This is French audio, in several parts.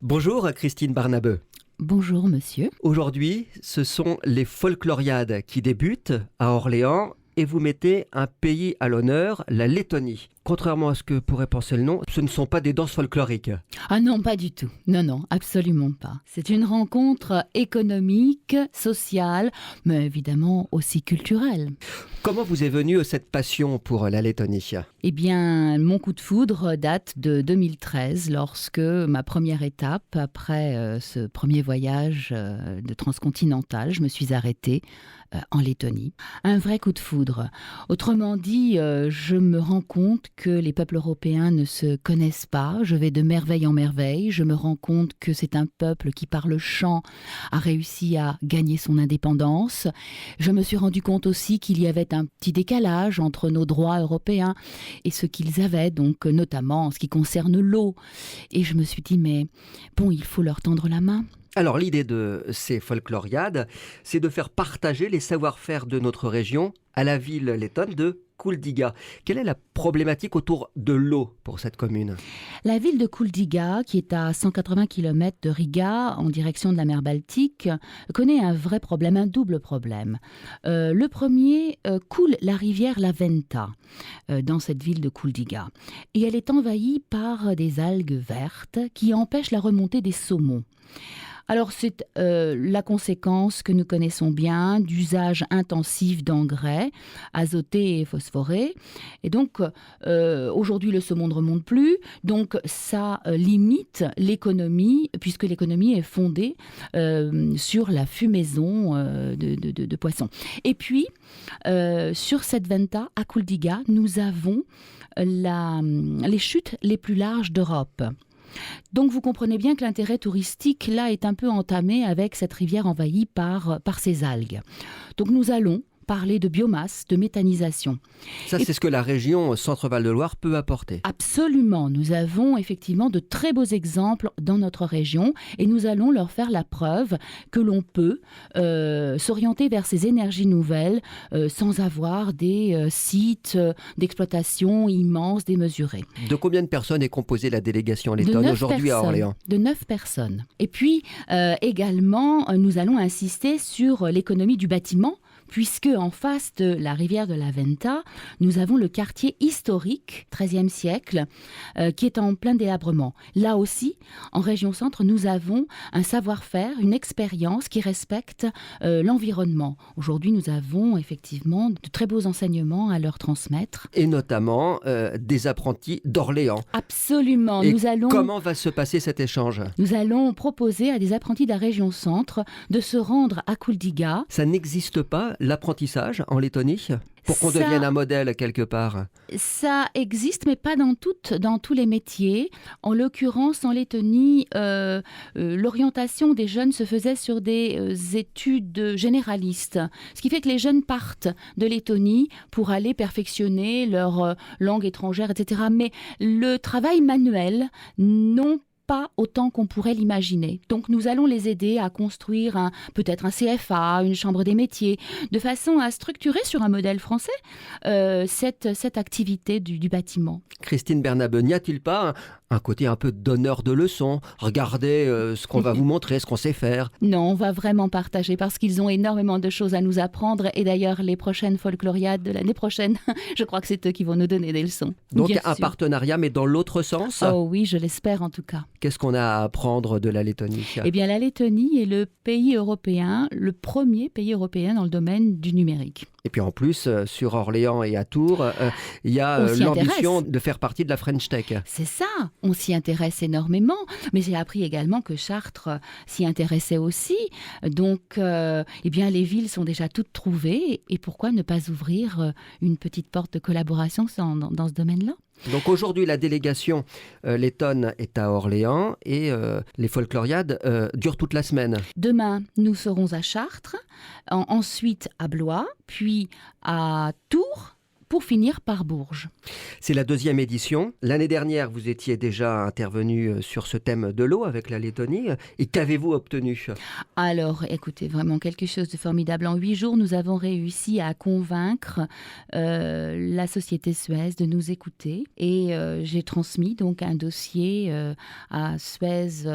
Bonjour Christine Barnabeu. Bonjour monsieur. Aujourd'hui, ce sont les folkloriades qui débutent à Orléans et vous mettez un pays à l'honneur, la Lettonie. Contrairement à ce que pourrait penser le nom, ce ne sont pas des danses folkloriques. Ah non, pas du tout. Non, absolument pas. C'est une rencontre économique, sociale, mais évidemment aussi culturelle. Comment vous est venue cette passion pour la Lettonie ? Eh bien, mon coup de foudre date de 2013, lorsque ma première étape, après ce premier voyage de transcontinental, je me suis arrêtée en Lettonie. Un vrai coup de foudre. Autrement dit, je me rends compte que les peuples européens ne se connaissent pas. Je vais de merveille en merveille. Je me rends compte que c'est un peuple qui, par le chant, a réussi à gagner son indépendance. Je me suis rendu compte aussi qu'il y avait un petit décalage entre nos droits européens et ce qu'ils avaient, donc notamment en ce qui concerne l'eau. Et je me suis dit, mais bon, il faut leur tendre la main. Alors l'idée de ces folkloriades, c'est de faire partager les savoir-faire de notre région à la ville lettonne de Kuldiga. Quelle est la problématique autour de l'eau pour cette commune ? La ville de Kuldiga, qui est à 180 km de Riga, en direction de la mer Baltique, connaît un vrai problème, un double problème. Le premier, coule la rivière la Venta dans cette ville de Kuldiga. Et elle est envahie par des algues vertes qui empêchent la remontée des saumons. Alors c'est la conséquence que nous connaissons bien d'usage intensif d'engrais azotés et phosphorés. Et donc aujourd'hui le saumon ne remonte plus, donc ça limite l'économie, puisque l'économie est fondée sur la fumaison de poissons. Et puis sur cette venta à Kuldiga, nous avons les chutes les plus larges d'Europe. Donc vous comprenez bien que l'intérêt touristique là est un peu entamé avec cette rivière envahie par ces algues. Donc nous allons parler de biomasse, de méthanisation. C'est ce que la région Centre-Val de Loire peut apporter. Absolument. Nous avons effectivement de très beaux exemples dans notre région et nous allons leur faire la preuve que l'on peut s'orienter vers ces énergies nouvelles sans avoir des sites d'exploitation immenses, démesurés. De combien de personnes est composée la délégation lettonne aujourd'hui à Orléans ? De 9 personnes. Et puis également, nous allons insister sur l'économie du bâtiment, puisque en face de la rivière de la Venta, nous avons le quartier historique, 13e siècle, qui est en plein délabrement. Là aussi, en région centre, nous avons un savoir-faire, une expérience qui respecte l'environnement. Aujourd'hui, nous avons effectivement de très beaux enseignements à leur transmettre. Et notamment des apprentis d'Orléans. Absolument. Et comment va se passer cet échange ? Nous allons proposer à des apprentis de la région centre de se rendre à Kuldiga. Ça n'existe pas, l'apprentissage en Lettonie, pour qu'on devienne un modèle quelque part? Ça existe, mais pas dans tous les métiers. En l'occurrence, en Lettonie, l'orientation des jeunes se faisait sur des études généralistes. Ce qui fait que les jeunes partent de Lettonie pour aller perfectionner leur langue étrangère, etc. Mais le travail manuel, non pas autant qu'on pourrait l'imaginer. Donc nous allons les aider à construire peut-être un CFA, une chambre des métiers, de façon à structurer sur un modèle français cette activité du bâtiment. Christine Barnabeu, n'y a-t-il pas un côté un peu donneur de leçons ? Regardez ce qu'on va vous montrer, ce qu'on sait faire. Non, on va vraiment partager parce qu'ils ont énormément de choses à nous apprendre et d'ailleurs les prochaines folkloriades de l'année prochaine, je crois que c'est eux qui vont nous donner des leçons. Donc un partenariat mais dans l'autre sens ? Oh oui, je l'espère en tout cas. Qu'est-ce qu'on a à apprendre de la Lettonie ? Eh bien la Lettonie est le pays européen, le premier pays européen dans le domaine du numérique. Et puis en plus, sur Orléans et à Tours, il y a l'ambition de faire partie de la French Tech. C'est ça, on s'y intéresse énormément, mais j'ai appris également que Chartres s'y intéressait aussi. Donc, eh bien, les villes sont déjà toutes trouvées, et pourquoi ne pas ouvrir une petite porte de collaboration dans ce domaine-là ? Donc aujourd'hui, la délégation lettonne est à Orléans et les folkloriades durent toute la semaine. Demain, nous serons à Chartres, ensuite à Blois, puis à Tours, pour finir par Bourges. C'est la 2e édition. L'année dernière, vous étiez déjà intervenu sur ce thème de l'eau avec la Lettonie. Et qu'avez-vous obtenu ? Alors, écoutez, vraiment quelque chose de formidable. En 8 jours, nous avons réussi à convaincre la société Suez de nous écouter. Et j'ai transmis donc un dossier à Suez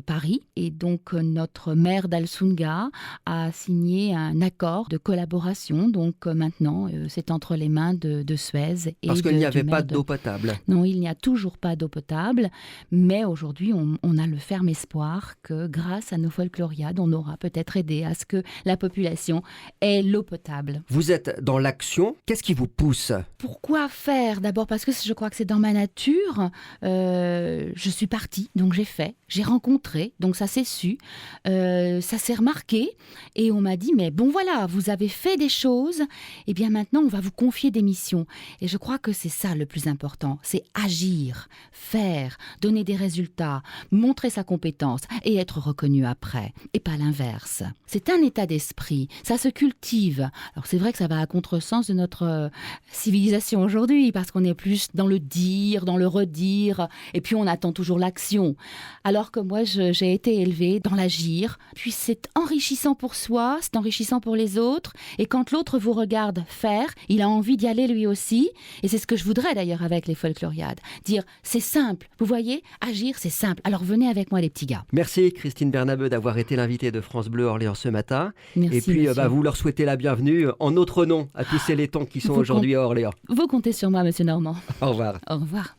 Paris. Et donc, notre maire d'Alsunga a signé un accord de collaboration. Donc, maintenant, c'est entre les mains de Suez et Parce qu'il n'y avait pas de... d'eau potable. Non, il n'y a toujours pas d'eau potable. Mais aujourd'hui, on a le ferme espoir que grâce à nos folkloriades, on aura peut-être aidé à ce que la population ait l'eau potable. Vous êtes dans l'action. Qu'est-ce qui vous pousse ? Pourquoi faire ? D'abord parce que je crois que c'est dans ma nature. Je suis partie, donc j'ai fait. J'ai rencontré, donc ça s'est su. Ça s'est remarqué. Et on m'a dit, mais bon voilà, vous avez fait des choses. Et bien maintenant, on va vous confier des missions. Et je crois que c'est ça le plus important. C'est agir, faire, donner des résultats, montrer sa compétence et être reconnu après, et pas l'inverse. C'est un état d'esprit, ça se cultive. Alors c'est vrai que ça va à contresens de notre civilisation aujourd'hui, parce qu'on est plus dans le dire, dans le redire, et puis on attend toujours l'action. Alors que moi, j'ai été élevée dans l'agir, puis c'est enrichissant pour soi, c'est enrichissant pour les autres, et quand l'autre vous regarde faire, il a envie d'y aller lui aussi, et c'est ce que je voudrais d'ailleurs avec les folkloriades, dire c'est simple, vous voyez, agir c'est simple, alors venez avec moi les petits gars. Merci Christine Bernabeu d'avoir été l'invitée de France Bleu Orléans ce matin. Merci, et puis monsieur. vous leur souhaitez la bienvenue en notre nom à tous ces laitons qui sont aujourd'hui à Orléans. Vous comptez sur moi, monsieur Normand. Au revoir. Au revoir.